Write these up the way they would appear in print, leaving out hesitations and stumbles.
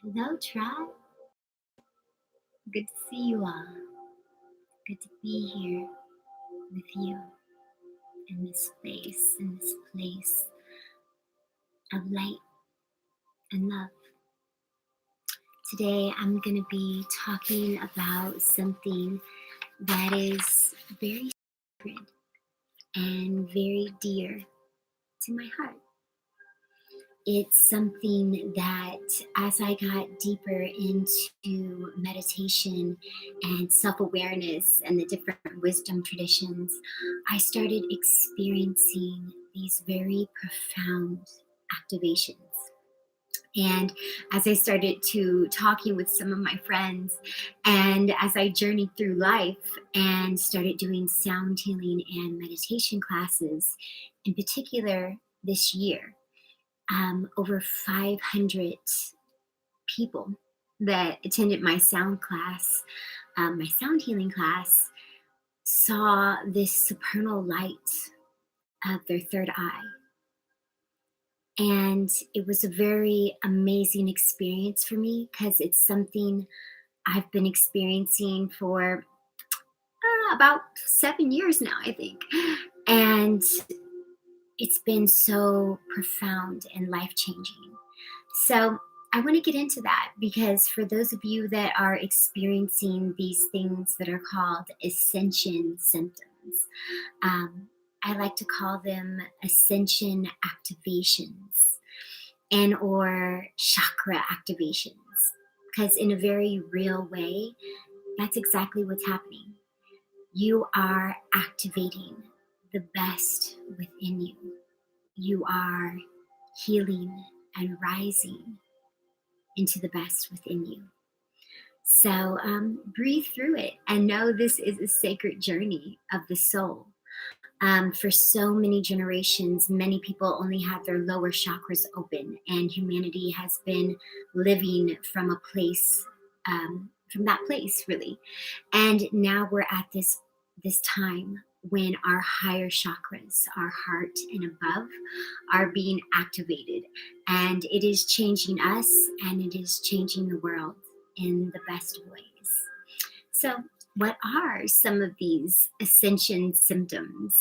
Hello, tribe. Good to see you all. Good to be here with you in this space, in this place of light and love. Today, I'm going to be talking about something that is very sacred and very dear to my heart. It's something that as I got deeper into meditation and self-awareness and the different wisdom traditions, I started experiencing these very profound activations. And as I started to talking with some of my friends, and as I journeyed through life and started doing sound healing and meditation classes, in particular this year, over 500 people that attended my sound class, my sound healing class, saw this supernal light of their third eye. And it was a very amazing experience for me because it's something I've been experiencing for about 7 years now, I think. And it's been so profound and life-changing. So I want to get into that because for those of you that are experiencing these things that are called Ascension Symptoms, I like to call them Ascension activations and or chakra activations, because in a very real way, that's exactly what's happening. You are activating the best within you. You are healing and rising into the best within you. So breathe through it and know this is a sacred journey of the soul. For so many generations, many people only had their lower chakras open, and humanity has been living from a place, from that place, really. And now we're at this time when our higher chakras, our heart and above, are being activated, and it is changing us, and it is changing the world in the best of ways. So what are some of these ascension symptoms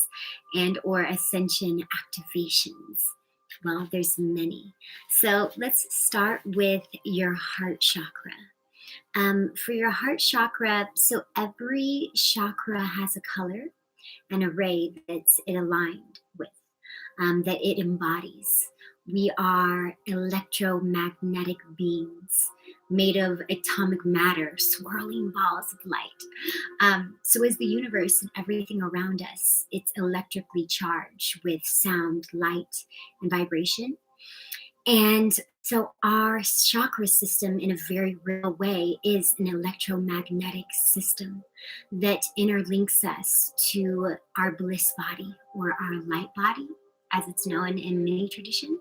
and or ascension activations? Well, there's many. So let's start with your heart chakra. For your heart chakra, so every chakra has a color and a ray that's it aligned with, that it embodies. We are electromagnetic beings made of atomic matter, swirling balls of light. So is the universe and everything around us. It's electrically charged with sound, light, and vibration. And so our chakra system in a very real way is an electromagnetic system that interlinks us to our bliss body or our light body, as it's known in many traditions,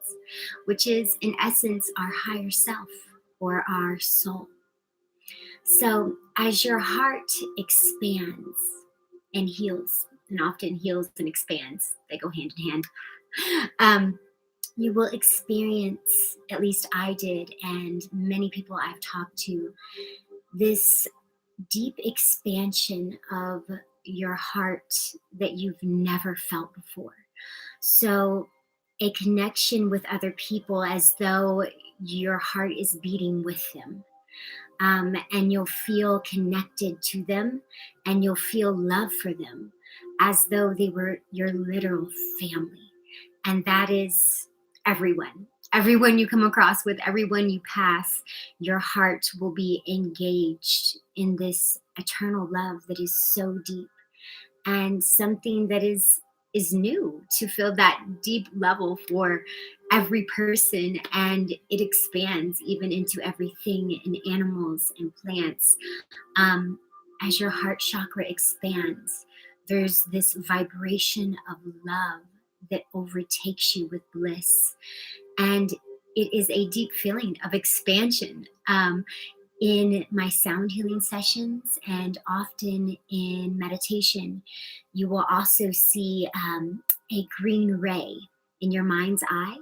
which is in essence our higher self or our soul. So as your heart expands and heals, and often heals and expands, they go hand in hand, you will experience, at least I did, and many people I've talked to, this deep expansion of your heart that you've never felt before. So a connection with other people as though your heart is beating with them. And you'll feel connected to them, and you'll feel love for them as though they were your literal family. And that is everyone you come across with, everyone you pass, your heart will be engaged in this eternal love that is so deep, and something that is new to feel that deep level for every person, and it expands even into everything in animals and plants. As your heart chakra expands, there's this vibration of love that overtakes you with bliss. And it is a deep feeling of expansion. In my sound healing sessions and often in meditation, you will also see a green ray in your mind's eye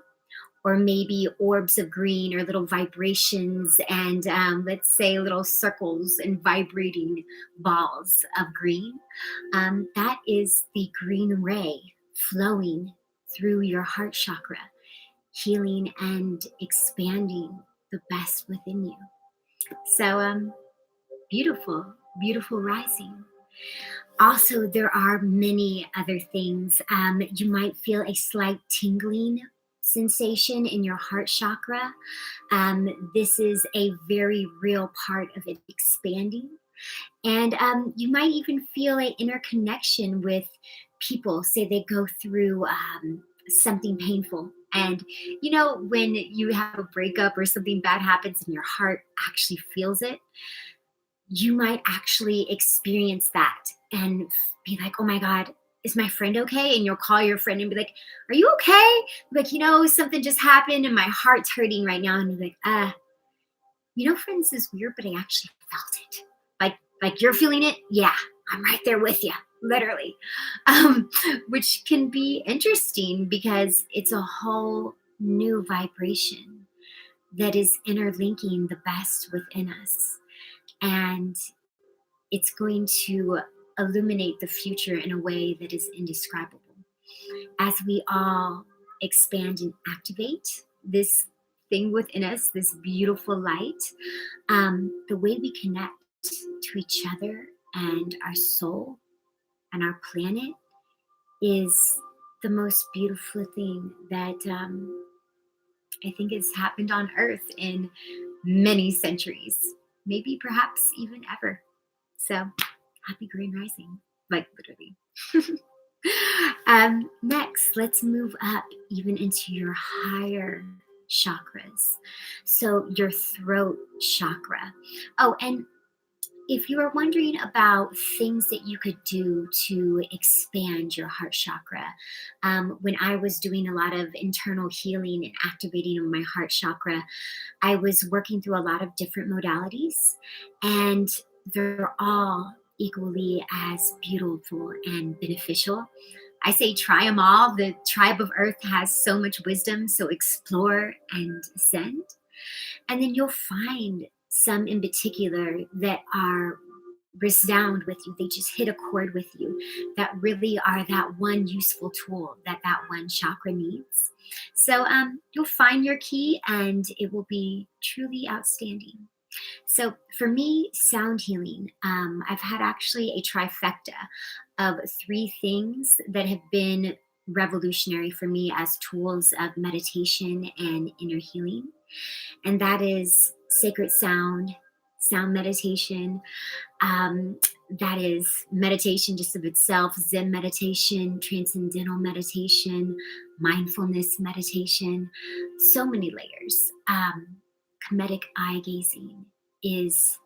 or maybe orbs of green or little vibrations and let's say little circles and vibrating balls of green. That is the green ray flowing through your heart chakra, healing and expanding the best within you. So, beautiful, beautiful rising. Also, there are many other things. You might feel a slight tingling sensation in your heart chakra. This is a very real part of it expanding. And you might even feel an inner connection with people. Say they go through something painful. And you know, when you have a breakup or something bad happens and your heart actually feels it, you might actually experience that and be like, oh my God, is my friend okay? And you'll call your friend and be like, are you okay? Like, you know, something just happened and my heart's hurting right now. And you're like, you know, friends is weird, but I actually felt it. Like you're feeling it? Yeah, I'm right there with you, literally. Which can be interesting because it's a whole new vibration that is interlinking the best within us. And it's going to illuminate the future in a way that is indescribable. As we all expand and activate this thing within us, this beautiful light, the way we connect to each other and our soul and our planet is the most beautiful thing that I think has happened on Earth in many centuries, maybe perhaps even ever. So happy green rising, like literally. Next, let's move up even into your higher chakras. So your throat chakra. Oh, and if you are wondering about things that you could do to expand your heart chakra, when I was doing a lot of internal healing and activating of my heart chakra, I was working through a lot of different modalities, and they're all equally as beautiful and beneficial. I say try them all. The tribe of Earth has so much wisdom, so explore and ascend. And then you'll find some in particular that are resound with you. They just hit a chord with you that really are that one useful tool that that one chakra needs. So you'll find your key and it will be truly outstanding. So for me, sound healing, I've had actually a trifecta of three things that have been revolutionary for me as tools of meditation and inner healing. And that is sacred sound, sound meditation, that is meditation just of itself, Zen meditation, transcendental meditation, mindfulness meditation, so many layers. Comedic eye gazing is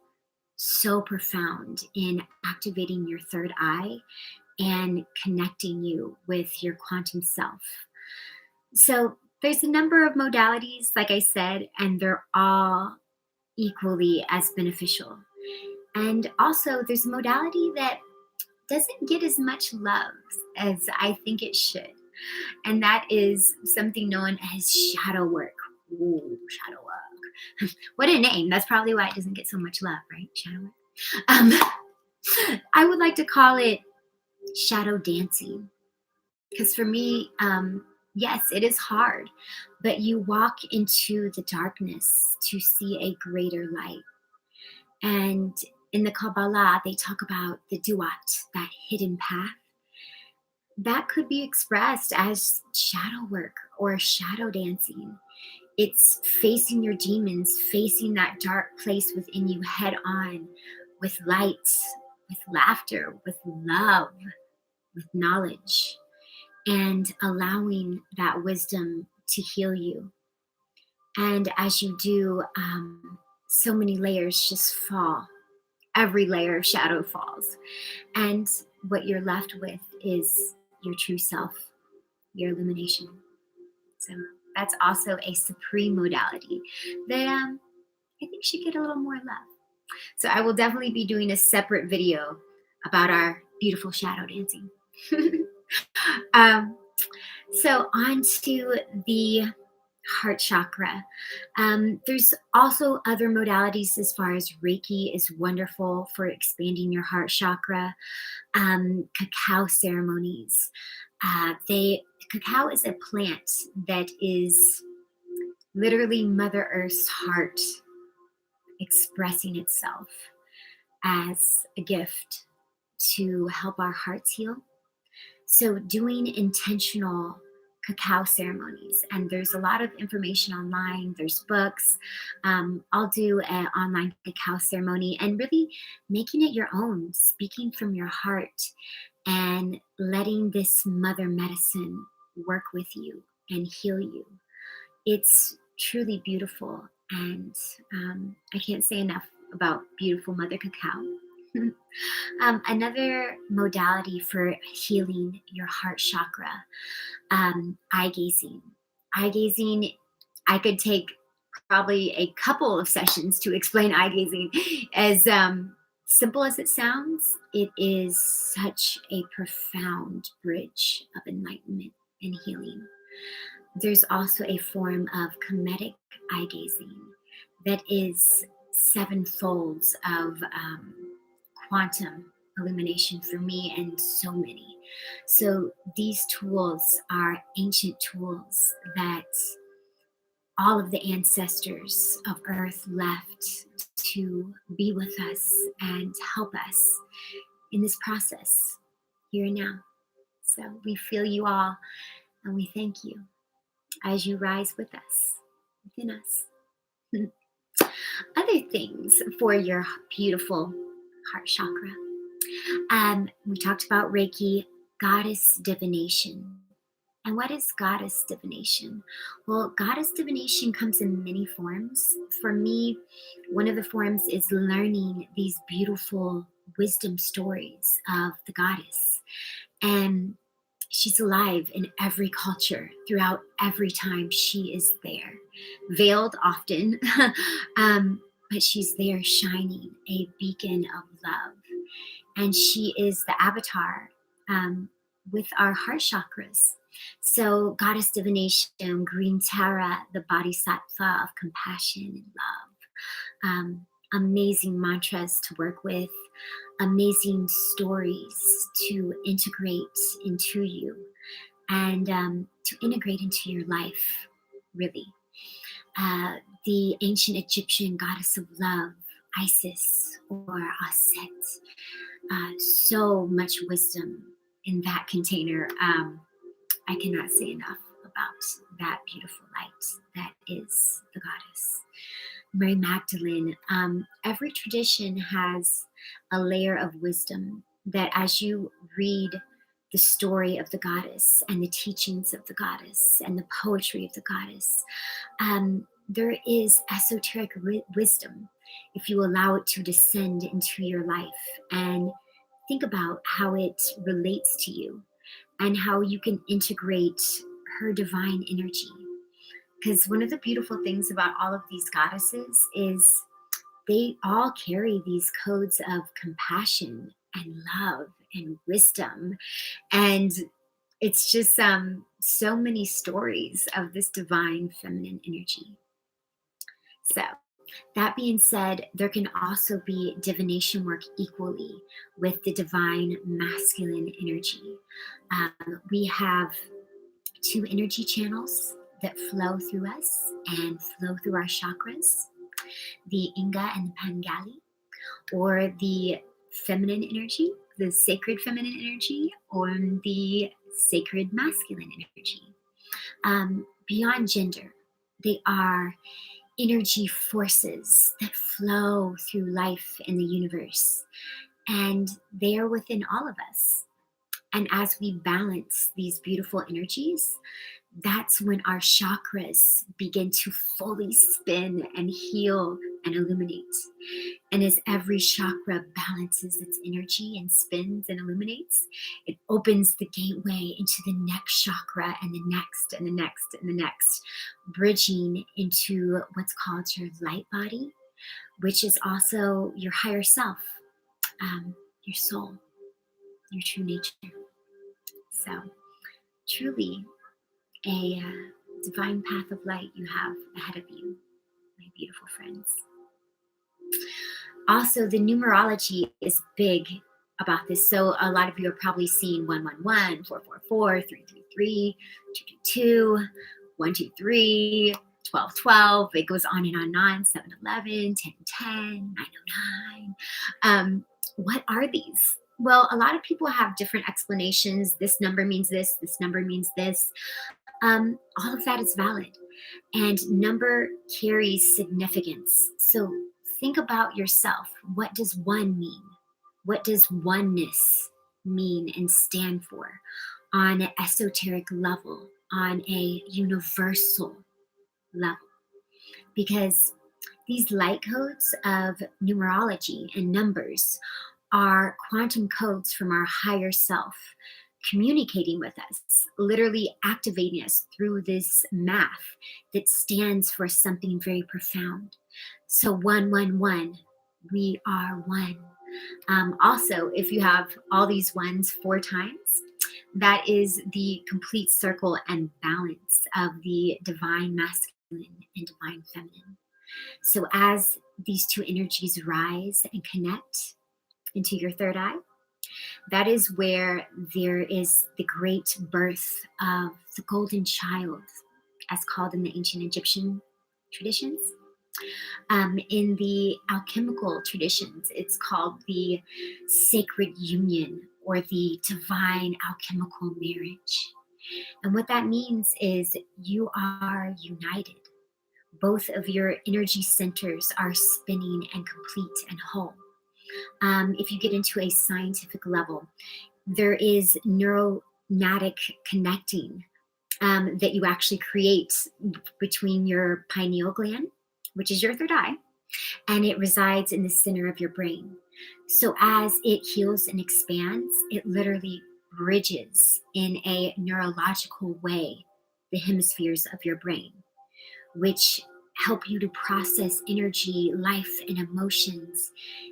so profound in activating your third eye and connecting you with your quantum self. So there's a number of modalities, like I said, and they're all equally as beneficial. And also, there's a modality that doesn't get as much love as I think it should. And that is something known as shadow work. Ooh, shadow work. What a name. That's probably why it doesn't get so much love, right? Shadow work. Um, I would like to call it shadow dancing. Because for me, yes, it is hard, but you walk into the darkness to see a greater light. And in the Kabbalah, they talk about the duat, that hidden path. That could be expressed as shadow work or shadow dancing. It's facing your demons, facing that dark place within you head on with light, with laughter, with love, with knowledge, and allowing that wisdom to heal you. And as you do, so many layers just fall. Every layer of shadow falls. And what you're left with is your true self, your illumination. So that's also a supreme modality that I think should get a little more love. So I will definitely be doing a separate video about our beautiful shadow dancing. So on to the heart chakra. There's also other modalities as far as Reiki is wonderful for expanding your heart chakra. Cacao ceremonies. Cacao is a plant that is literally Mother Earth's heart expressing itself as a gift to help our hearts heal. So, doing intentional cacao ceremonies, and there's a lot of information online, there's books. I'll do an online cacao ceremony and really making it your own, speaking from your heart and letting this mother medicine work with you and heal you. It's truly beautiful, and I can't say enough about beautiful mother cacao. Another modality for healing your heart chakra, eye gazing. Eye gazing, I could take probably a couple of sessions to explain eye gazing. As simple as it sounds, it is such a profound bridge of enlightenment and healing. There's also a form of comedic eye gazing that is seven folds of quantum illumination for me and so many. So these tools are ancient tools that all of the ancestors of Earth left to be with us and help us in this process here and now. So we feel you all and we thank you as you rise with us, within us. Other things for your beautiful heart chakra. We talked about Reiki, goddess divination. And what is goddess divination? Well, goddess divination comes in many forms. For me, one of the forms is learning these beautiful wisdom stories of the goddess. And she's alive in every culture, throughout every time she is there, veiled often, but she's there shining a beacon of love. And she is the avatar with our heart chakras. So, goddess divination, green Tara, the bodhisattva of compassion and love. Amazing mantras to work with, amazing stories to integrate into you and to integrate into your life, really. The ancient Egyptian goddess of love, Isis or Aset. So much wisdom in that container. I cannot say enough about that beautiful light that is the goddess. Mary Magdalene. Every tradition has a layer of wisdom that as you read the story of the goddess and the teachings of the goddess and the poetry of the goddess, there is esoteric wisdom if you allow it to descend into your life and think about how it relates to you and how you can integrate her divine energy. Because one of the beautiful things about all of these goddesses is they all carry these codes of compassion and love and wisdom. And it's just so many stories of this divine feminine energy. So, that being said, there can also be divination work equally with the divine masculine energy. We have two energy channels that flow through us and flow through our chakras, the Inga and the Pangali, or the feminine energy, the sacred feminine energy, or the sacred masculine energy. Beyond gender, they are energy forces that flow through life in the universe, and they are within all of us. And as we balance these beautiful energies, that's when our chakras begin to fully spin and heal and illuminate. And as every chakra balances its energy and spins and illuminates, it opens the gateway into the next chakra and the next and the next and the next, bridging into what's called your light body, which is also your higher self, your soul, your true nature. So truly a divine path of light you have ahead of you, my beautiful friends. Also, the numerology is big about this. So a lot of you are probably seeing 111, 444, 333, 222, 123, 1212. It goes on and on and on. 711, 1010, 909. What are these? Well, a lot of people have different explanations. This number means this number means this. All of that is valid. And number carries significance. So think about yourself. What does one mean? What does oneness mean and stand for on an esoteric level, on a universal level? Because these light codes of numerology and numbers are quantum codes from our higher self communicating with us, literally activating us through this math that stands for something very profound. So 111, we are one. Also, if you have all these ones 4 times, that is the complete circle and balance of the divine masculine and divine feminine. So as these two energies rise and connect into your third eye, that is where there is the great birth of the golden child, as called in the ancient Egyptian traditions. In the alchemical traditions, it's called the sacred union or the divine alchemical marriage. And what that means is you are united. Both of your energy centers are spinning and complete and whole. If you get into a scientific level, there is neuronatic connecting that you actually create between your pineal gland, which is your third eye, and it resides in the center of your brain. So as it heals and expands, it literally bridges in a neurological way the hemispheres of your brain, which help you to process energy, life, and emotions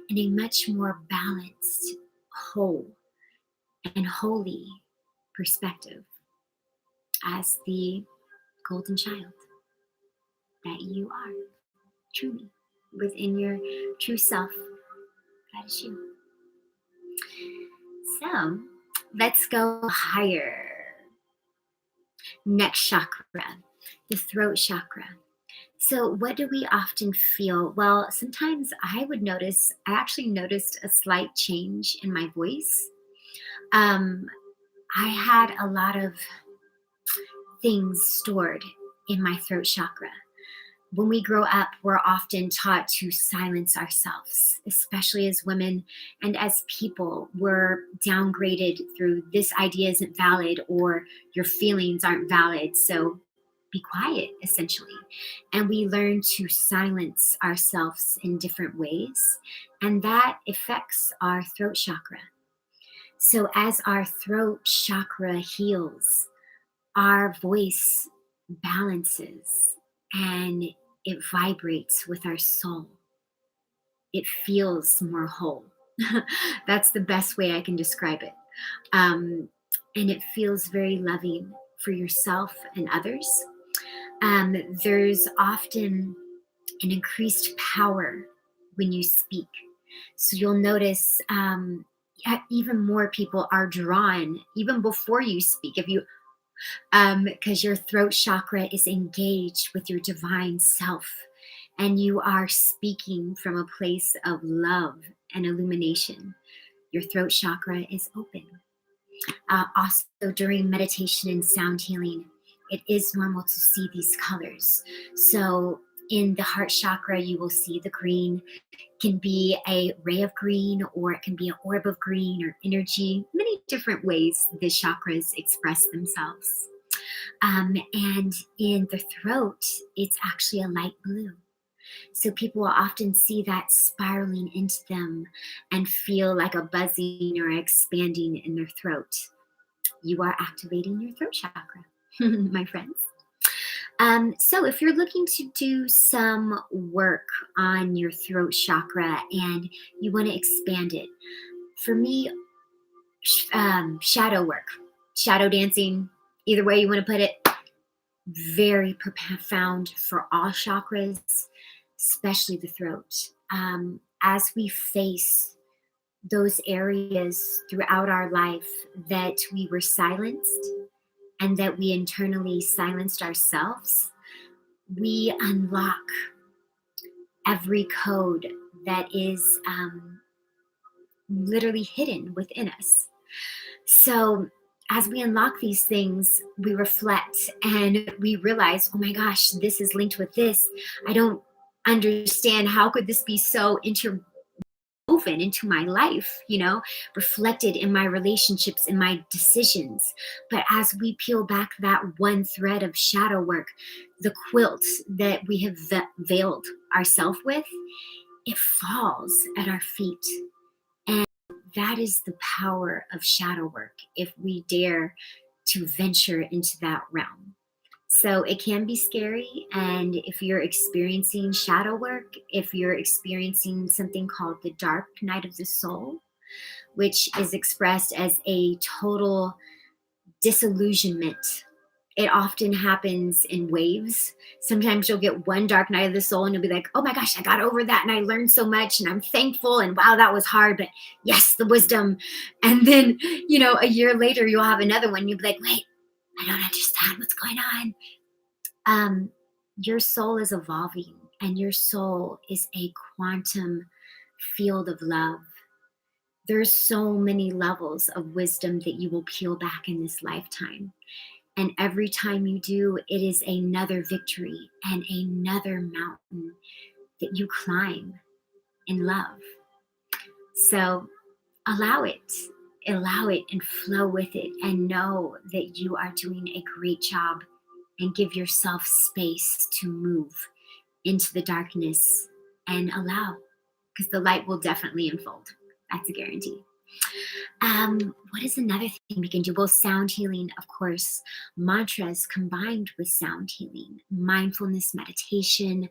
in a much more balanced, whole, and holy perspective as the golden child that you are, truly, within your true self. That is you. So let's go higher. Next chakra, the throat chakra. So what do we often feel? Well, sometimes I actually noticed a slight change in my voice. I had a lot of things stored in my throat chakra. When we grow up, we're often taught to silence ourselves, especially as women and as people. We're downgraded through this idea isn't valid or your feelings aren't valid. So be quiet, essentially. And we learn to silence ourselves in different ways. And that affects our throat chakra. So as our throat chakra heals, our voice balances and it vibrates with our soul. It feels more whole. That's the best way I can describe it. And it feels very loving for yourself and others. There's often an increased power when you speak. So you'll notice even more people are drawn even before you speak. If you because your throat chakra is engaged with your divine self and you are speaking from a place of love and illumination. Your throat chakra is open. Also, during meditation and sound healing, it is normal to see these colors. So in the heart chakra, you will see the green. Can be a ray of green, or it can be an orb of green or energy. Many different ways the chakras express themselves. And in the throat, it's actually a light blue. So people will often see that spiraling into them and feel like a buzzing or expanding in their throat. You are activating your throat chakra, my friends. So if you're looking to do some work on your throat chakra and you want to expand it, for me, shadow work, shadow dancing, either way you want to put it, very profound for all chakras, especially the throat. As we face those areas throughout our life that we were silenced and that we internally silenced ourselves, we unlock every code that is literally hidden within us. So, as we unlock these things, we reflect and we realize, oh my gosh, this is linked with this. I don't understand. How could this be so interwoven into my life, reflected in my relationships, in my decisions? But as we peel back that one thread of shadow work, the quilt that we have veiled ourselves with, it falls at our feet. And that is the power of shadow work if we dare to venture into that realm. So it can be scary. And if you're experiencing shadow work, if you're experiencing something called the dark night of the soul, which is expressed as a total disillusionment, it often happens in waves. Sometimes you'll get one dark night of the soul and you'll be like, oh my gosh, I got over that and I learned so much and I'm thankful and wow, that was hard, but yes, the wisdom. And then, a year later, you'll have another one. You'll be like, wait, I don't understand what's going on. Your soul is evolving and your soul is a quantum field of love. There's so many levels of wisdom that you will peel back in this lifetime. And every time you do, it is another victory and another mountain that you climb in love. So allow it and flow with it and know that you are doing a great job, and give yourself space to move into the darkness and allow, because the light will definitely unfold. That's a guarantee. What is another thing we can do? Well, sound healing, of course, mantras combined with sound healing, mindfulness meditation,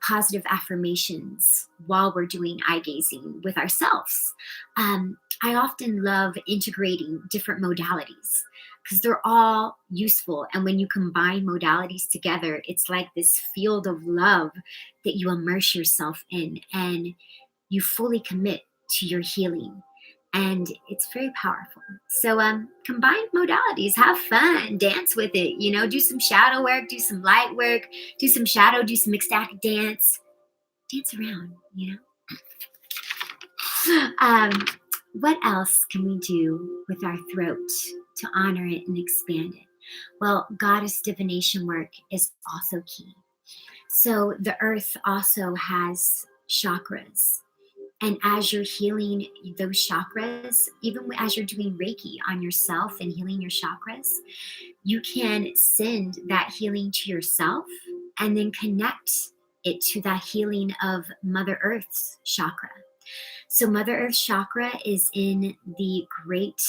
positive affirmations while we're doing eye gazing with ourselves. I often love integrating different modalities because they're all useful. And when you combine modalities together, it's like this field of love that you immerse yourself in and you fully commit to your healing. And it's very powerful. So combine modalities, have fun, dance with it, do some shadow work, do some light work, do some shadow, do some ecstatic dance around, What else can we do with our throat to honor it and expand it? Well, goddess divination work is also key. So the earth also has chakras. And as you're healing those chakras, even as you're doing Reiki on yourself and healing your chakras, you can send that healing to yourself and then connect it to that healing of Mother Earth's chakra. So Mother Earth's chakra is in the Great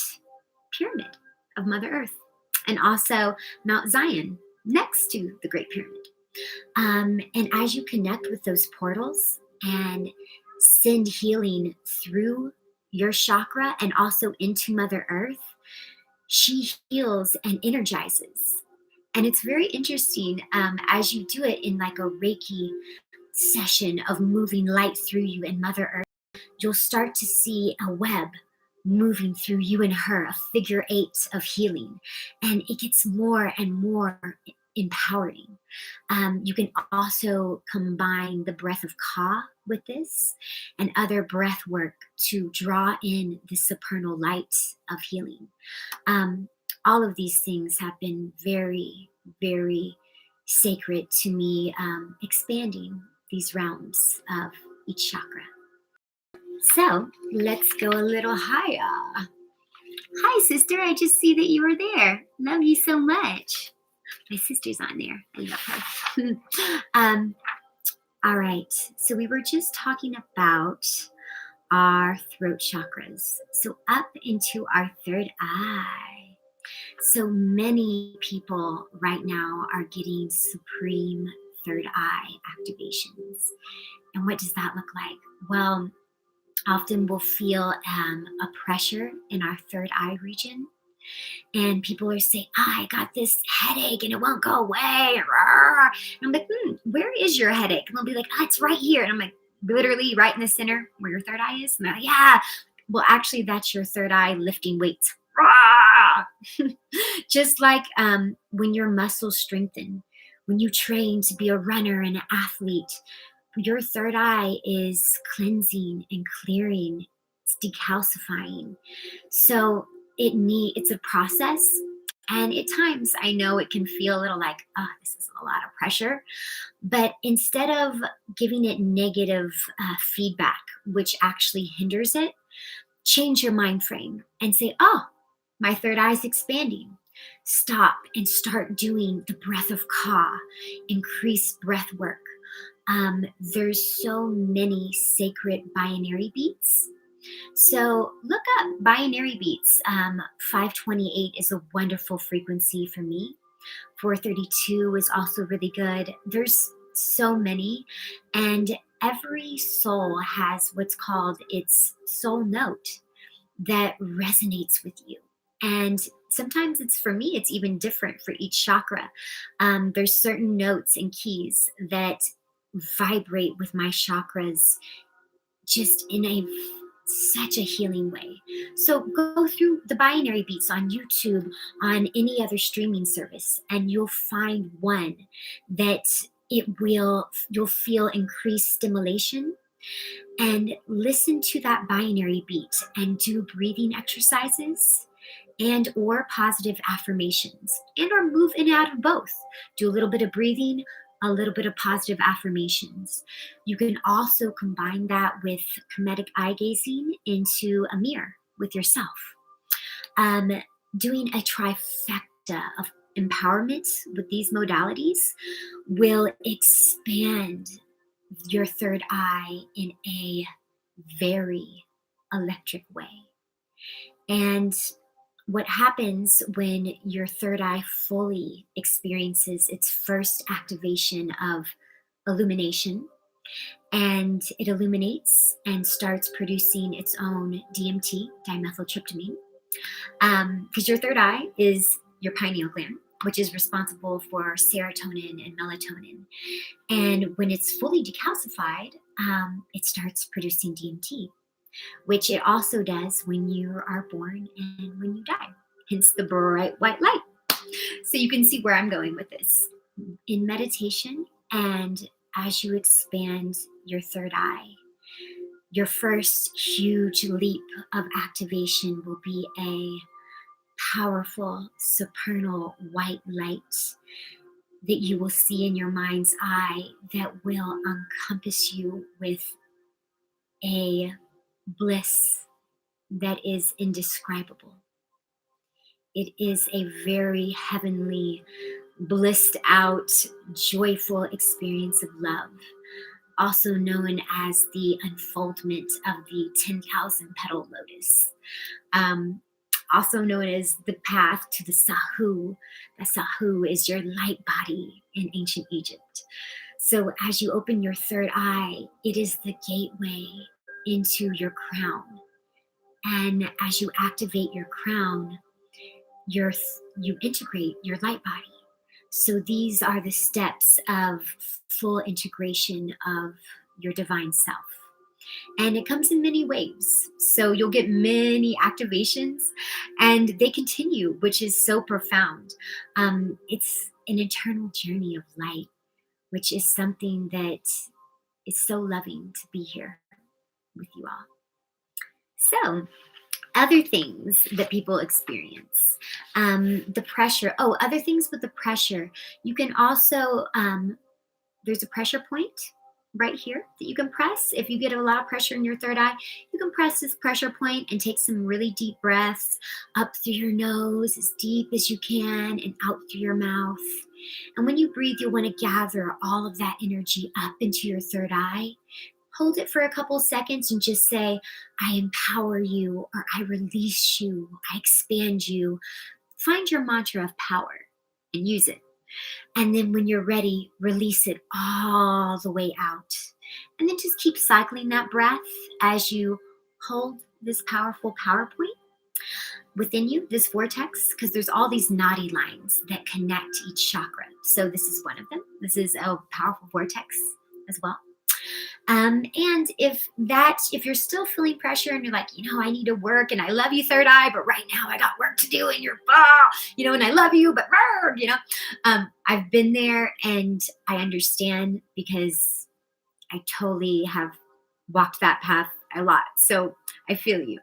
Pyramid of Mother Earth, and also Mount Zion next to the Great Pyramid. And as you connect with those portals and send healing through your chakra and also into Mother Earth, she heals and energizes. And it's very interesting as you do it in like a Reiki session of moving light through you and Mother Earth, you'll start to see a web moving through you and her, a figure 8 of healing. And it gets more and more empowering. You can also combine the breath of Ka with this and other breath work to draw in the supernal light of healing. All of these things have been very, very sacred to me, expanding these realms of each chakra. So let's go a little higher. Hi, sister. I just see that you were there. Love you so much. My sister's on there. I love her. All right. So we were just talking about our throat chakras. So up into our third eye. So many people right now are getting supreme third eye activations. And what does that look like? Well, often we'll feel a pressure in our third eye region. And people are saying, I got this headache and it won't go away. And I'm like, where is your headache? And they'll be like, it's right here. And I'm like, literally right in the center where your third eye is. And they're like, yeah. Well, actually, that's your third eye lifting weights. Rah! Just like when your muscles strengthen, when you train to be a runner and an athlete, your third eye is cleansing and clearing, it's decalcifying. So it's a process. And at times I know it can feel a little like, oh, this is a lot of pressure. But instead of giving it negative feedback, which actually hinders it, change your mind frame and say, oh, my third eye is expanding. Stop and start doing the breath of Ka, increase breath work. There's so many sacred binary beats. So look up binary beats. 528 is a wonderful frequency for me. 432 is also really good. There's so many, and every soul has what's called its soul note that resonates with you. And sometimes for me, it's even different for each chakra. There's certain notes and keys that vibrate with my chakras just in such a healing way. So go through the binary beats on YouTube, on any other streaming service, and you'll find one that you'll feel increased stimulation, and listen to that binary beat and do breathing exercises and or positive affirmations, and or move in and out of both. Do a little bit of breathing, a little bit of positive affirmations. You can also combine that with comedic eye gazing into a mirror with yourself. um, Doing a trifecta of empowerment with these modalities will expand your third eye in a very electric way. And what happens when your third eye fully experiences its first activation of illumination, and it illuminates and starts producing its own DMT, dimethyltryptamine, because your third eye is your pineal gland, which is responsible for serotonin and melatonin. And when it's fully decalcified, it starts producing DMT, which it also does when you are born and when you die, hence the bright white light. So you can see where I'm going with this. In meditation, and as you expand your third eye, your first huge leap of activation will be a powerful supernal white light that you will see in your mind's eye that will encompass you with a bliss that is indescribable. It is a very heavenly, blissed out, joyful experience of love, also known as the unfoldment of the 10,000 petal lotus, um, also known as the path to the Sahu. The Sahu is your light body in ancient Egypt. So as you open your third eye, it is the gateway into your crown. And as you activate your crown, you integrate your light body. So these are the steps of full integration of your divine self. And it comes in many waves. So you'll get many activations, and they continue, which is so profound. It's an eternal journey of light, which is something that is so loving to be here with you all. So, other things that people experience, the pressure. Oh, other things with the pressure. You can also, there's a pressure point right here that you can press. If you get a lot of pressure in your third eye, you can press this pressure point and take some really deep breaths up through your nose, as deep as you can, and out through your mouth. And when you breathe, you'll want to gather all of that energy up into your third eye. Hold it for a couple seconds and just say, I empower you, or I release you, I expand you. Find your mantra of power and use it. And then when you're ready, release it all the way out. And then just keep cycling that breath as you hold this powerful PowerPoint. within you, this vortex, because there's all these knotty lines that connect each chakra. So this is one of them. This is a powerful vortex as well. And if you're still feeling pressure and you're like, I need to work and I love you, third eye, but right now I got work to do and and I love you, but I've been there and I understand because I totally have walked that path a lot. So I feel you.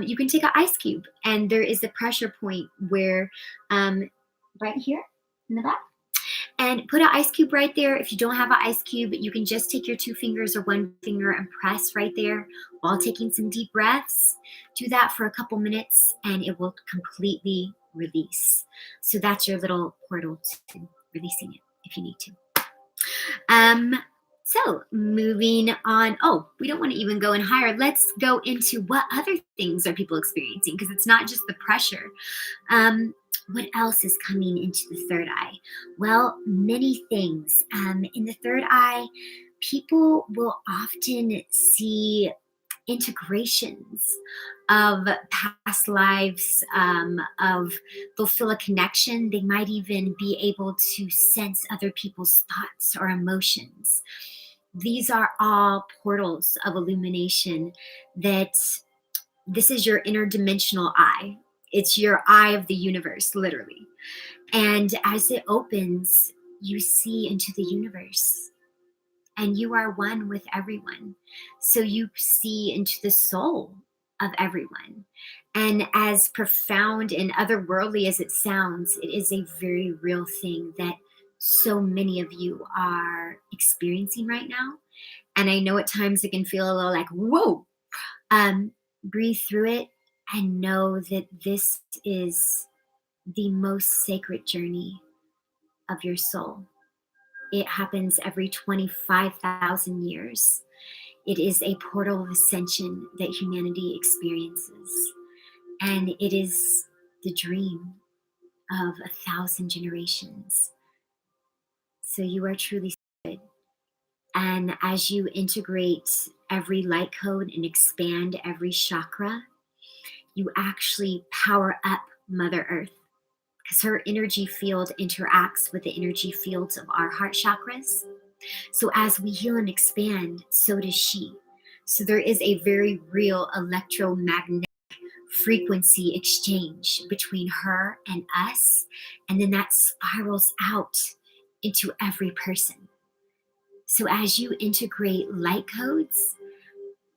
You can take an ice cube and there is a pressure point where right here in the back, and put an ice cube right there. If you don't have an ice cube, you can just take your 2 fingers or 1 finger and press right there while taking some deep breaths. Do that for a couple minutes and it will completely release. So that's your little portal to releasing it if you need to. So moving on. Oh, we don't want to even go in higher. Let's go into what other things are people experiencing, because it's not just the pressure. What else is coming into the third eye? Well, many things. In the third eye, people will often see integrations of past lives, they'll feel a connection. They might even be able to sense other people's thoughts or emotions. These are all portals of illumination. That this is your interdimensional eye. It's your eye of the universe, literally. And as it opens, you see into the universe. And you are one with everyone. So you see into the soul of everyone. And as profound and otherworldly as it sounds, it is a very real thing that so many of you are experiencing right now. And I know at times it can feel a little like, whoa. Breathe through it and know that this is the most sacred journey of your soul. It happens every 25,000 years. It is a portal of ascension that humanity experiences. And it is the dream of 1,000 generations. So you are truly sacred. And as you integrate every light code and expand every chakra, you actually power up Mother Earth, because her energy field interacts with the energy fields of our heart chakras. So as we heal and expand, so does she. So there is a very real electromagnetic frequency exchange between her and us. And then that spirals out into every person. So as you integrate light codes,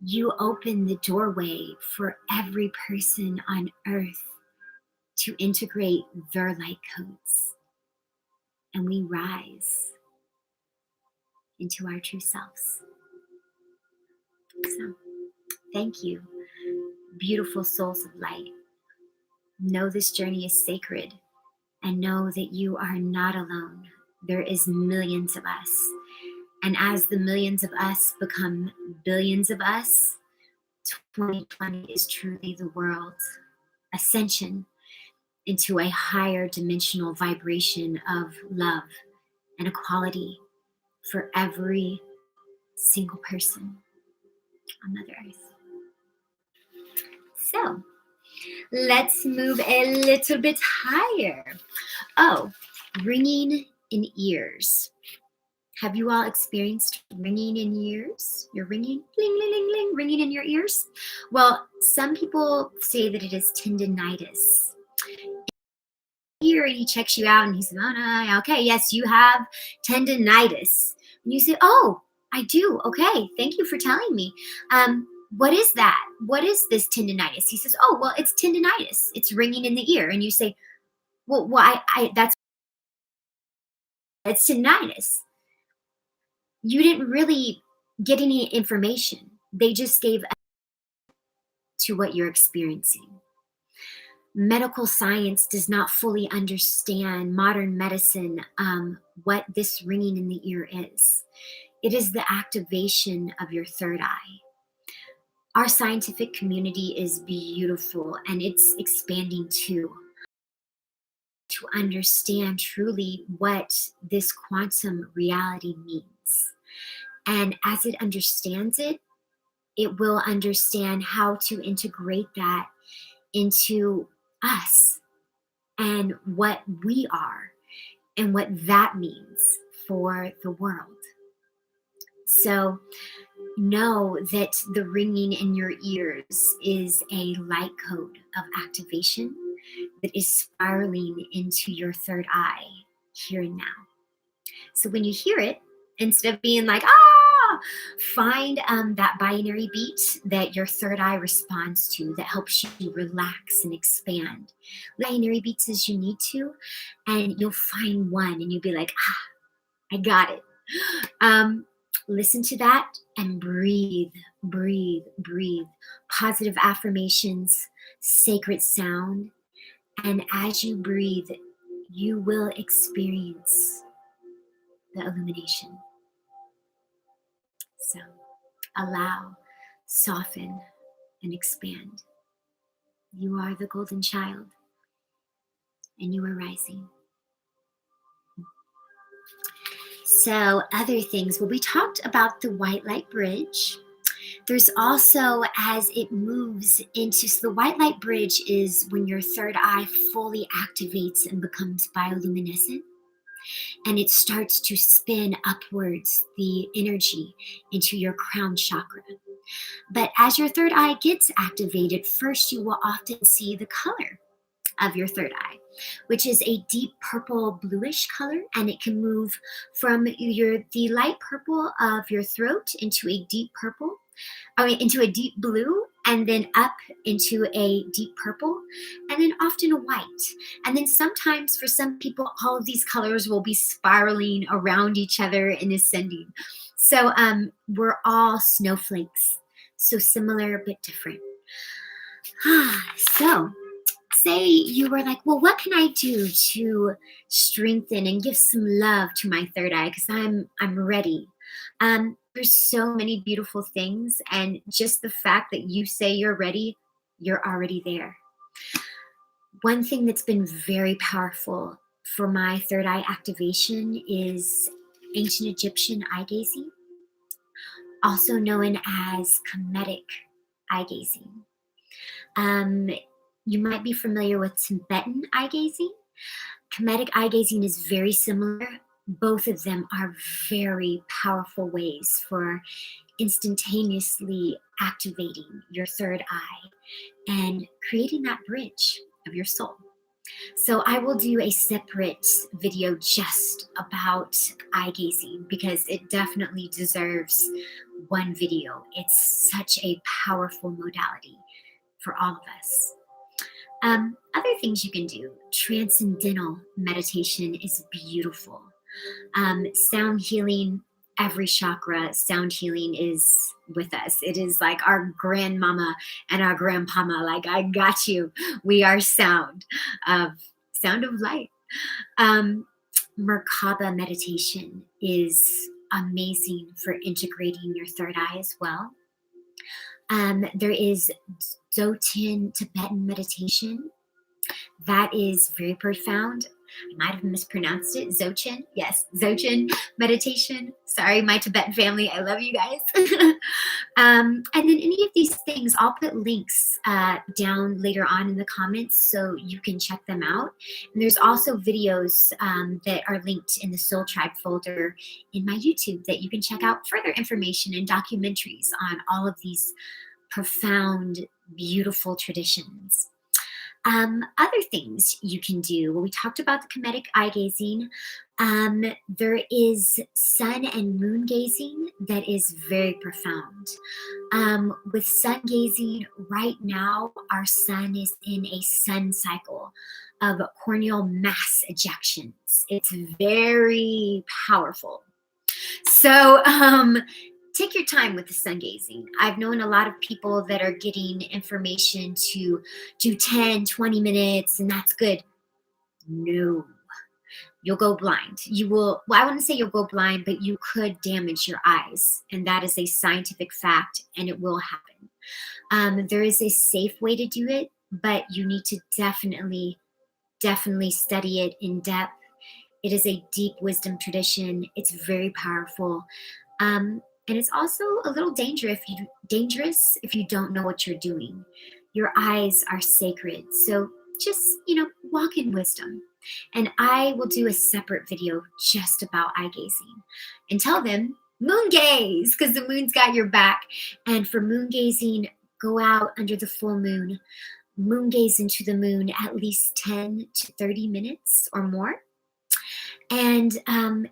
you open the doorway for every person on earth to integrate their light codes. And we rise into our true selves. So, thank you, beautiful souls of light. Know this journey is sacred and know that you are not alone. There is millions of us. And as the millions of us become billions of us, 2020 is truly the world's ascension into a higher dimensional vibration of love and equality for every single person on Mother Earth. So let's move a little bit higher. Oh, ringing in ears. Have you all experienced ringing in ears? You're ringing, ling, ling, ling, ling, ringing in your ears? Well, some people say that it is tendinitis. Here, and he checks you out and he says, oh, no, okay, yes, you have tendinitis. And you say, oh, I do. Okay, thank you for telling me. What is that? What is this tendinitis? He says, oh, well, it's tendinitis. It's ringing in the ear. And you say, well, it's tendinitis. You didn't really get any information. They just gave to what you're experiencing. Medical science does not fully understand, modern medicine, what this ringing in the ear is. It is the activation of your third eye. Our scientific community is beautiful and it's expanding too, to understand truly what this quantum reality means. And as it understands it, it will understand how to integrate that into us and what we are and what that means for the world. So know that the ringing in your ears is a light code of activation that is spiraling into your third eye here and now. So when you hear it, instead of being like, ah, find that binary beat that your third eye responds to that helps you relax and expand. Binary beats as you need to, and you'll find one and you'll be like, I got it. Listen to that and breathe, breathe, breathe. Positive affirmations, sacred sound. And as you breathe, you will experience the illumination. So allow, soften, and expand. You are the golden child, and you are rising. So other things, well, we talked about the white light bridge. There's also, as it moves into, so the white light bridge is when your third eye fully activates and becomes bioluminescent, and it starts to spin upwards the energy into your crown chakra. But as your third eye gets activated, first you will often see the color of your third eye, which is a deep purple bluish color, and it can move from the light purple of your throat into a deep purple, into a deep blue, and then up into a deep purple, and then often a white. And then sometimes for some people, all of these colors will be spiraling around each other and ascending. So we're all snowflakes, so similar but different. So say you were like, well, what can I do to strengthen and give some love to my third eye? Because I'm ready. There's so many beautiful things, and just the fact that you say you're ready, you're already there. One thing that's been very powerful for my third eye activation is ancient Egyptian eye gazing, also known as Kemetic eye gazing. You might be familiar with Tibetan eye gazing. Kemetic eye gazing is very similar. Both of them are very powerful ways for instantaneously activating your third eye and creating that bridge of your soul. So I will do a separate video just about eye gazing because it definitely deserves one video. It's such a powerful modality for all of us. Other things you can do, transcendental meditation is beautiful. Sound healing, every chakra, sound healing is with us. It is like our grandmama and our grandpama, like, I got you. We are sound of light. Merkaba meditation is amazing for integrating your third eye as well. There is Dzogchen Tibetan meditation. That is very profound. I might have mispronounced it. Dzogchen. Yes, Dzogchen meditation. Sorry, my Tibetan family. I love you guys. And then any of these things, I'll put links down later on in the comments so you can check them out. And there's also videos that are linked in the Soul Tribe folder in my YouTube that you can check out further information and documentaries on all of these profound, beautiful traditions. Other things you can do, well, we talked about the Kemetic eye gazing. There is sun and moon gazing that is very profound. With sun gazing, right now, our sun is in a sun cycle of corneal mass ejections. It's very powerful. So, take your time with the sun gazing. I've known a lot of people that are getting information to do 10, 20 minutes, and that's good. No, you'll go blind. You will, well, I wouldn't say you'll go blind, but you could damage your eyes. And that is a scientific fact, and it will happen. There is a safe way to do it, but you need to definitely study it in depth. It is a deep wisdom tradition. It's very powerful. And it's also a little dangerous if you don't know what you're doing. Your eyes are sacred. So just, walk in wisdom. And I will do a separate video just about eye gazing and tell them moon gaze because the moon's got your back. And for moon gazing, go out under the full moon gaze into the moon at least 10 to 30 minutes or more, and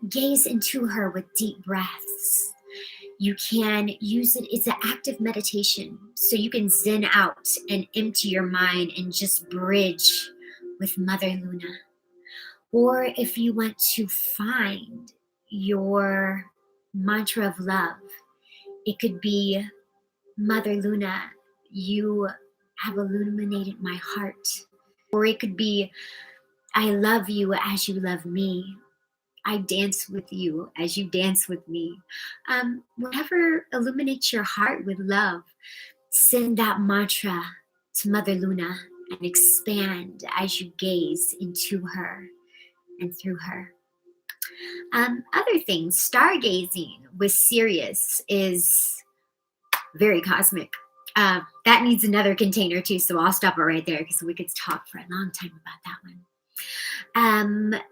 gaze into her with deep breaths. You can use it, it's an active meditation. So you can zen out and empty your mind and just bridge with Mother Luna. Or if you want to find your mantra of love, it could be, Mother Luna, you have illuminated my heart. Or it could be, I love you as you love me. I dance with you as you dance with me. Whatever illuminates your heart with love, send that mantra to Mother Luna and expand as you gaze into her and through her. Other things, stargazing with Sirius is very cosmic. That needs another container too, so I'll stop it right there because we could talk for a long time about that one.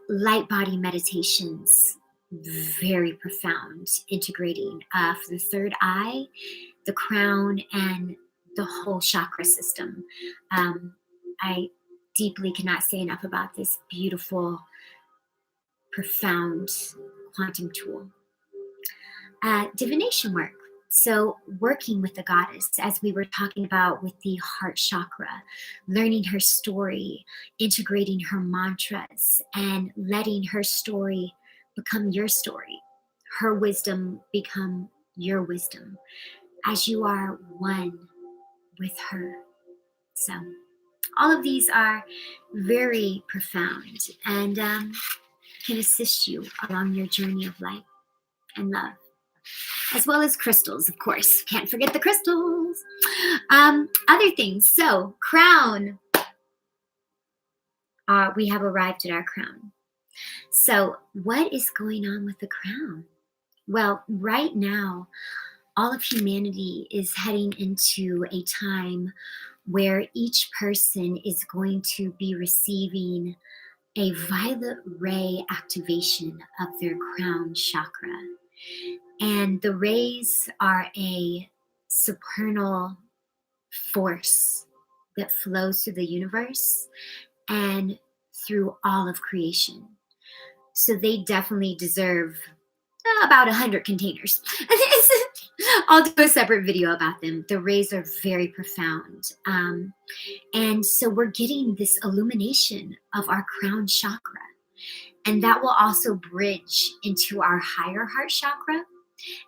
Light body meditations, very profound, integrating for the third eye, the crown, and the whole chakra system. I deeply cannot say enough about this beautiful, profound quantum tool. Divination work. So working with the goddess, as we were talking about with the heart chakra, learning her story, integrating her mantras, and letting her story become your story, her wisdom become your wisdom, as you are one with her. So all of these are very profound and can assist you along your journey of light and love. As well as crystals, of course. Can't forget the crystals. Other things. So, crown. We have arrived at our crown. So, what is going on with the crown? Well, right now, all of humanity is heading into a time where each person is going to be receiving a violet ray activation of their crown chakra. And the rays are a supernal force that flows through the universe and through all of creation. So they definitely deserve about 100 containers. I'll do a separate video about them. The rays are very profound. And so we're getting this illumination of our crown chakra. And that will also bridge into our higher heart chakra.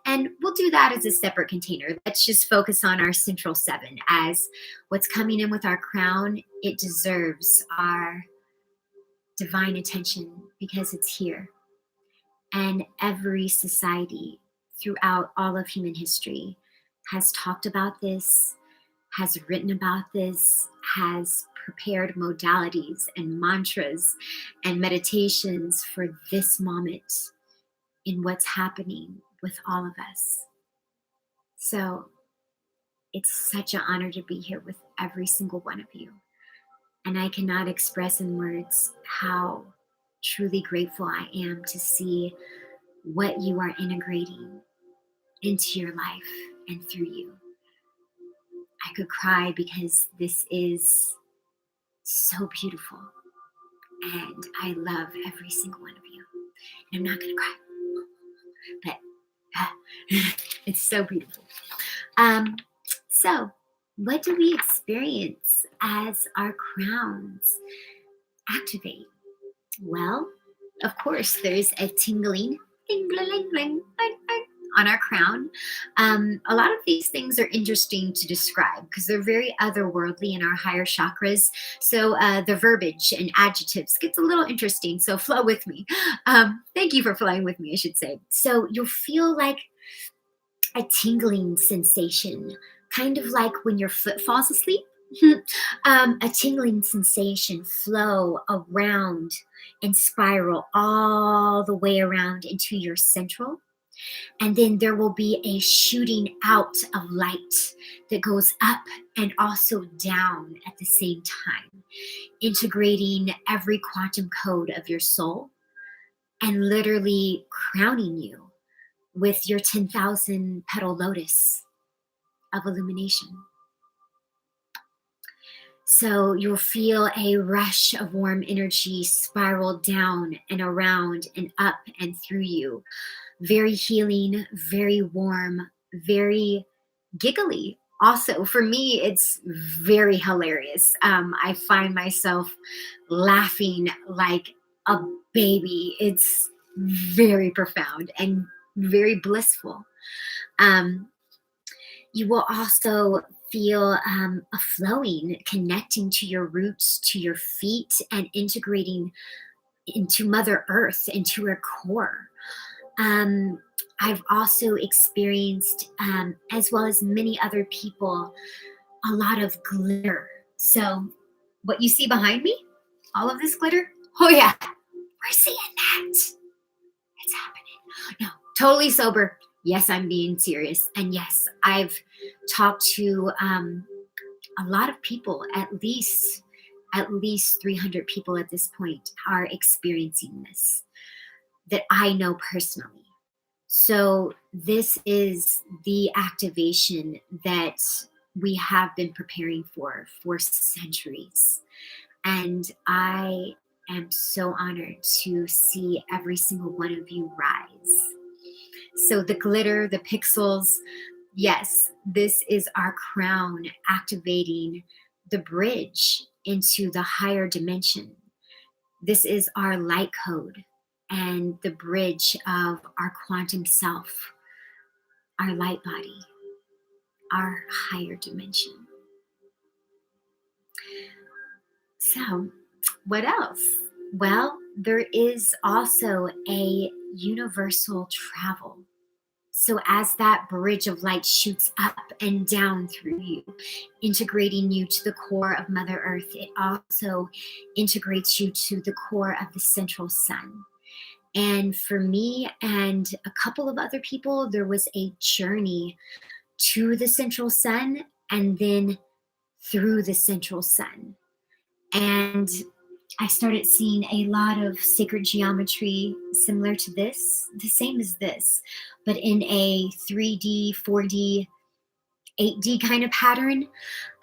And we'll do that as a separate container. Let's just focus on our central 7 as what's coming in with our crown. It deserves our divine attention because it's here. And every society throughout all of human history has talked about this, has written about this, has prepared modalities and mantras and meditations for this moment in what's happening with all of us. So it's such an honor to be here with every single one of you. And I cannot express in words how truly grateful I am to see what you are integrating into your life and through you. I could cry because this is so beautiful. And I love every single one of you. And I'm not going to cry, but it's so beautiful. So what do we experience as our crowns activate? Well, of course, there's a tingling, on our crown. A lot of these things are interesting to describe because they're very otherworldly in our higher chakras. So the verbiage and adjectives gets a little interesting. So flow with me. Thank you for flowing with me, I should say. So you'll feel like a tingling sensation, kind of like when your foot falls asleep. A tingling sensation flow around and spiral all the way around into your central. And then there will be a shooting out of light that goes up and also down at the same time, integrating every quantum code of your soul and literally crowning you with your 10,000 petal lotus of illumination. So you'll feel a rush of warm energy spiral down and around and up and through you. Very healing, very warm, very giggly. Also, for me, it's very hilarious. I find myself laughing like a baby. It's very profound and very blissful. Um, you will also feel a flowing, connecting to your roots, to your feet, and integrating into Mother Earth, into her core. Um, I've also experienced, as well as many other people, a lot of glitter. So, what you see behind me, all of this glitter, oh yeah, we're seeing that. It's happening. No, totally sober. Yes, I'm being serious. And yes, I've talked to a lot of people, at least 300 people at this point are experiencing this that I know personally. So this is the activation that we have been preparing for centuries. And I am so honored to see every single one of you rise. So the glitter, the pixels, yes, this is our crown activating the bridge into the higher dimension. This is our light code and the bridge of our quantum self, our light body, our higher dimension. So, what else? Well, there is also a universal travel. So, as that bridge of light shoots up and down through you, integrating you to the core of Mother Earth, it also integrates you to the core of the central sun. And for me and a couple of other people, there was a journey to the central sun and then through the central sun. And I started seeing a lot of sacred geometry similar to this, the same as this, but in a 3D, 4D, 8D kind of pattern,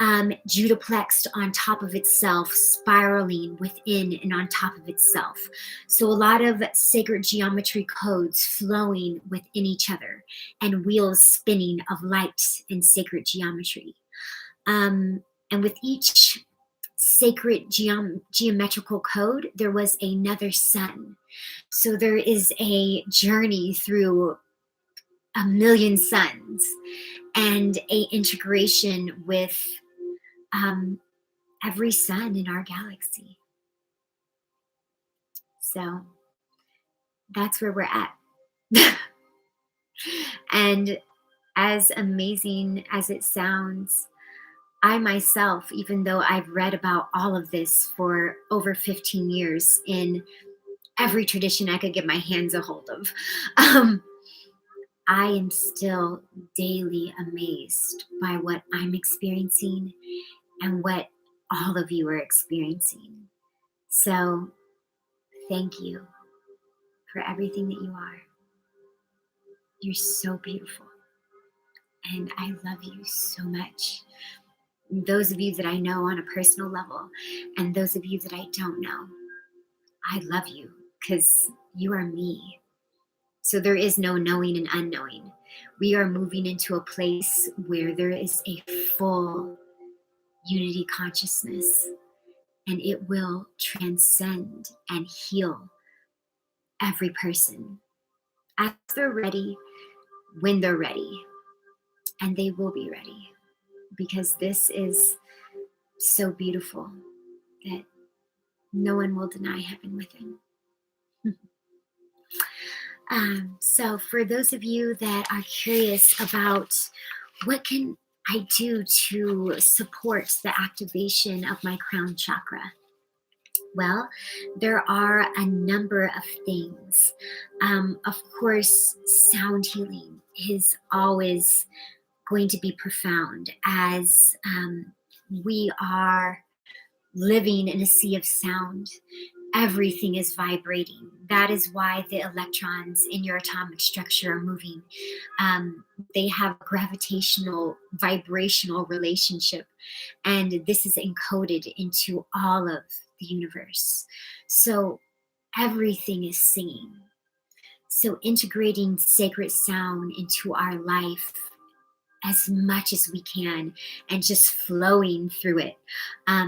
duplexed on top of itself, spiraling within and on top of itself. So a lot of sacred geometry codes flowing within each other and wheels spinning of light and sacred geometry. And with each sacred geometrical code, there was another sun. So there is a journey through a million suns and a integration with every sun in our galaxy. So that's where we're at. And as amazing as it sounds, I myself, even though I've read about all of this for over 15 years in every tradition I could get my hands a hold of, I am still daily amazed by what I'm experiencing and what all of you are experiencing. So thank you for everything that you are. You're so beautiful. And I love you so much. Those of you that I know on a personal level, and those of you that I don't know, I love you because you are me. So there is no knowing and unknowing. We are moving into a place where there is a full unity consciousness, and it will transcend and heal every person as they're ready, when they're ready, and they will be ready, because this is so beautiful that no one will deny heaven within. So for those of you that are curious about what can I do to support the activation of my crown chakra, Well, there are a number of things. Of course, sound healing is always going to be profound as we are living in a sea of sound. Everything is vibrating. That is why the electrons in your atomic structure are moving. They have a gravitational, vibrational relationship, and this is encoded into all of the universe. So everything is singing. So integrating sacred sound into our life as much as we can and just flowing through it.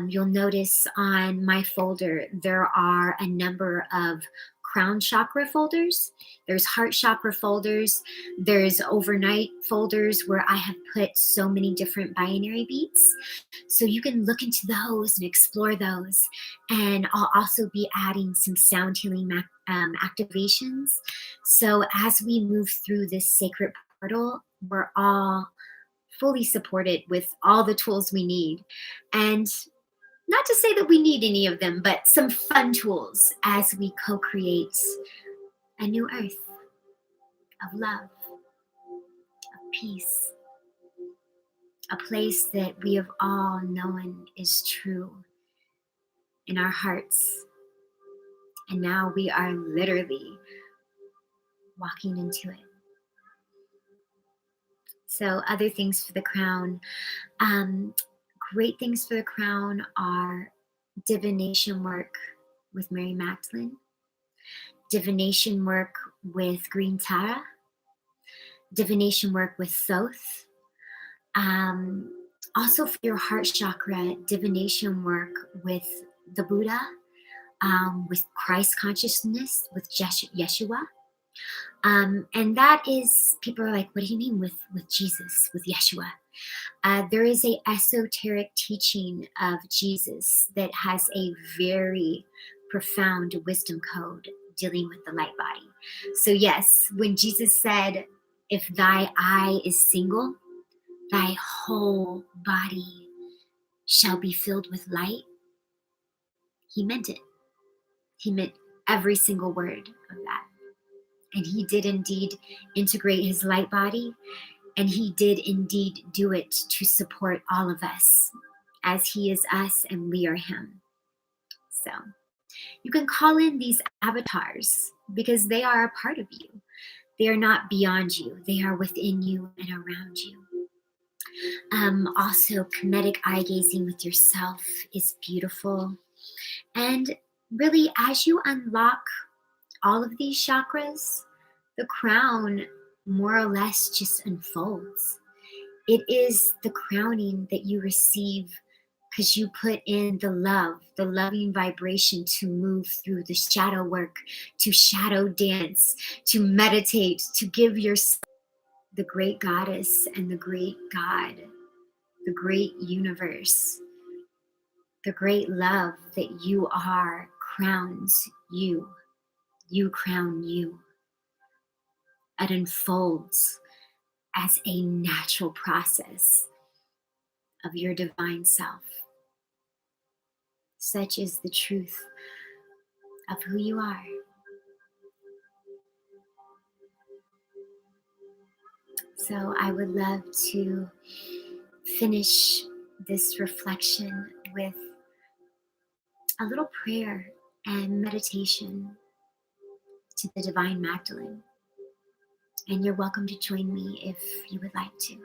You'll notice on my folder, there are a number of crown chakra folders. There's heart chakra folders. There's overnight folders where I have put so many different binary beats. So you can look into those and explore those. And I'll also be adding some sound healing activations. So as we move through this sacred portal, we're all fully supported with all the tools we need. And not to say that we need any of them, but some fun tools as we co create a new earth of love, of peace, a place that we have all known is true in our hearts. And now we are literally walking into it. So, other things for the crown. Um, Great things for the crown are divination work with Mary Magdalene, divination work with Green Tara, divination work with Thoth. Also for your heart chakra, divination work with the Buddha, with Christ consciousness, with Yeshua. And that is, people are like, what do you mean with Jesus, with Yeshua? There is a esoteric teaching of Jesus that has a very profound wisdom code dealing with the light body. So yes, when Jesus said, if thy eye is single, thy whole body shall be filled with light, he meant it. He meant every single word of that. And he did indeed integrate his light body. And he did indeed do it to support all of us, as he is us and we are him. So you can call in these avatars because they are a part of you. They are not beyond you. They are within you and around you. Also, kinetic eye gazing with yourself is beautiful. And really, as you unlock all of these chakras, the crown more or less just unfolds. It is the crowning that you receive because you put in the love, the loving vibration to move through the shadow work, to shadow dance, to meditate, to give yourself the great goddess and the great God, the great universe, the great love that you are crowns you. You crown you. It unfolds as a natural process of your divine self. Such is the truth of who you are. So I would love to finish this reflection with a little prayer and meditation to the Divine Magdalene. And you're welcome to join me if you would like to.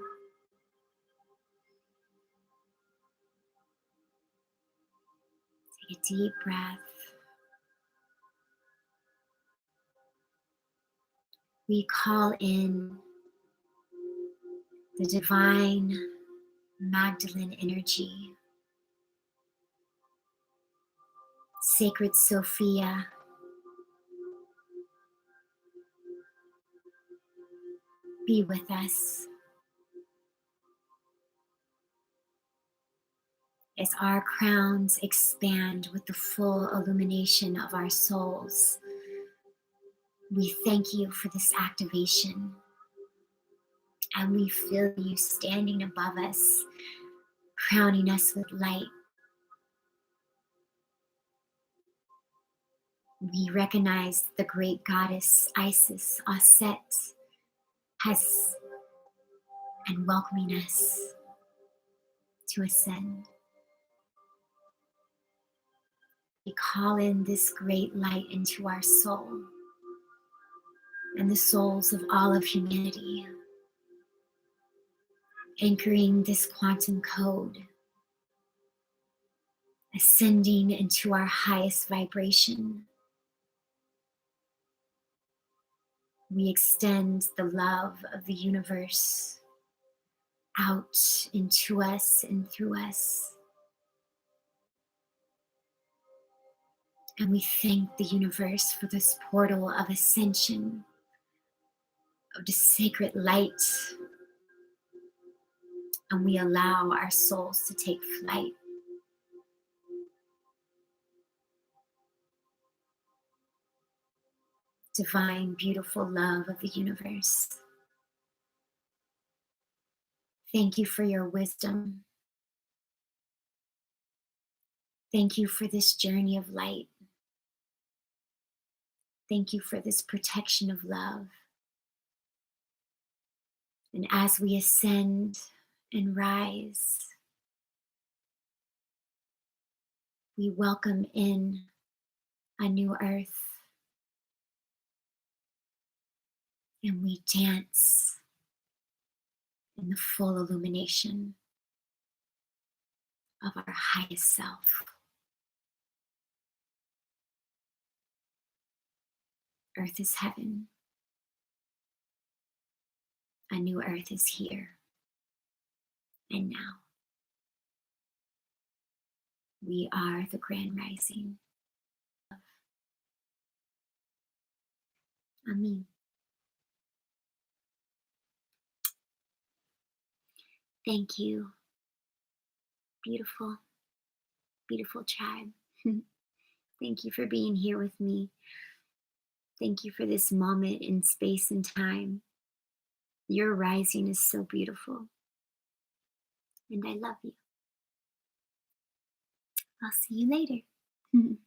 Take a deep breath. We call in the Divine Magdalene energy. Sacred Sophia, be with us as our crowns expand with the full illumination of our souls. We thank you for this activation, and we feel you standing above us, crowning us with light. We recognize the great goddess Isis, Aset, has and welcoming us to ascend. We call in this great light into our soul and the souls of all of humanity, anchoring this quantum code, ascending into our highest vibration. We extend the love of the universe out into us and through us. And we thank the universe for this portal of ascension, of the sacred light. And we allow our souls to take flight. Divine, beautiful love of the universe. Thank you for your wisdom. Thank you for this journey of light. Thank you for this protection of love. And as we ascend and rise, we welcome in a new earth. And we dance in the full illumination of our highest self. Earth is heaven. A new earth is here and now. We are the grand rising. Amen. Thank you, beautiful, beautiful tribe. Thank you for being here with me. Thank you for this moment in space and time. Your rising is so beautiful. And I love you. I'll see you later.